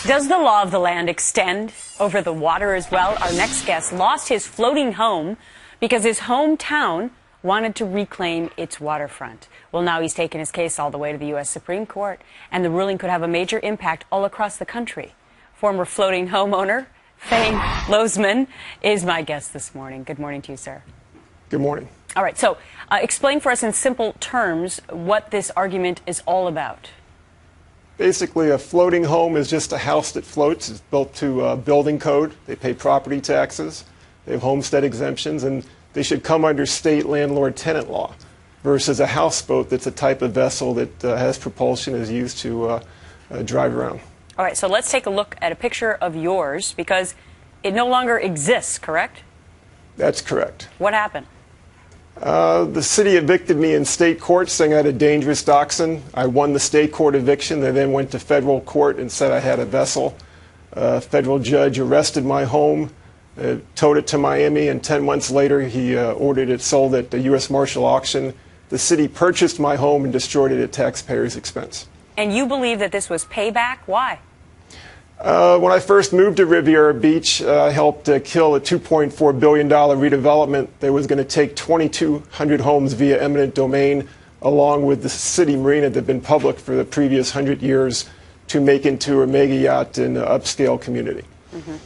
Does the law of the land extend over the water as well? Our next guest lost his floating home because his hometown wanted to reclaim its waterfront. Well, now he's taken his case all the way to the U.S. Supreme Court, and the ruling could have a major impact all across the country. Former floating homeowner Fane Lozman is my guest this morning. Good morning to you, sir. Good morning. All right, so explain for us in simple terms what this argument is all about. Basically, a floating home is just a house that floats. It's built to building code. They pay property taxes. They have homestead exemptions, and they should come under state landlord-tenant law versus a houseboat that's a type of vessel that has propulsion, is used to drive around. All right, so let's take a look at a picture of yours because it no longer exists, correct? That's correct. What happened? The city evicted me in state court saying I had a dangerous dachshund. I won the state court eviction. They then went to federal court and said I had a vessel. A federal judge arrested my home, towed it to Miami, and 10 months later he ordered it sold at the U.S. Marshal auction. The city purchased my home and destroyed it at taxpayers' expense. And you believe that this was payback? Why? When I first moved to Riviera Beach, I helped kill a $2.4 billion redevelopment that was going to take 2,200 homes via eminent domain, along with the city marina that had been public for the previous 100 years, to make into a mega yacht in an upscale community. Mm-hmm.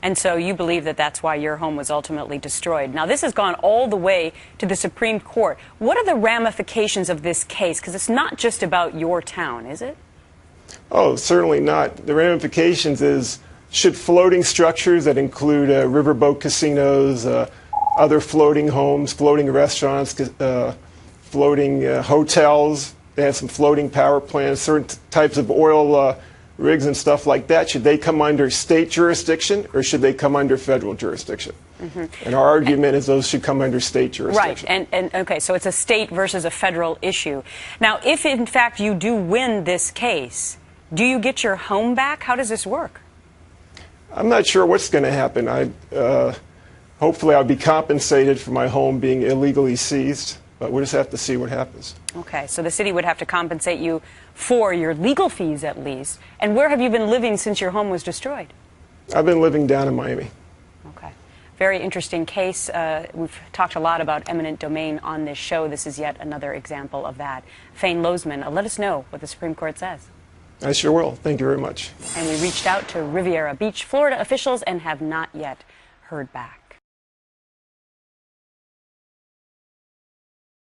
And so you believe that that's why your home was ultimately destroyed. Now, this has gone all the way to the Supreme Court. What are the ramifications of this case? Because it's not just about your town, is it? Oh, certainly not. The ramifications is, should floating structures that include riverboat casinos, other floating homes, floating restaurants, floating hotels, they have some floating power plants, certain types of oil rigs and stuff like that, should they come under state jurisdiction or should they come under federal jurisdiction? Mm-hmm. And our argument is those should come under state jurisdiction. Right, and okay, so it's a state versus a federal issue. Now, if in fact you do win this case, do you get your home back? How does this work? I'm not sure what's going to happen. Hopefully I'll be compensated for my home being illegally seized, but we'll just have to see what happens. Okay, so the city would have to compensate you for your legal fees at least. And where have you been living since your home was destroyed? I've been living down in Miami. Okay. Very interesting case. We've talked a lot about eminent domain on this show. This is yet another example of that. Fane Lozman, let us know what the Supreme Court says. I sure will. Thank you very much. And we reached out to Riviera Beach, Florida officials and have not yet heard back.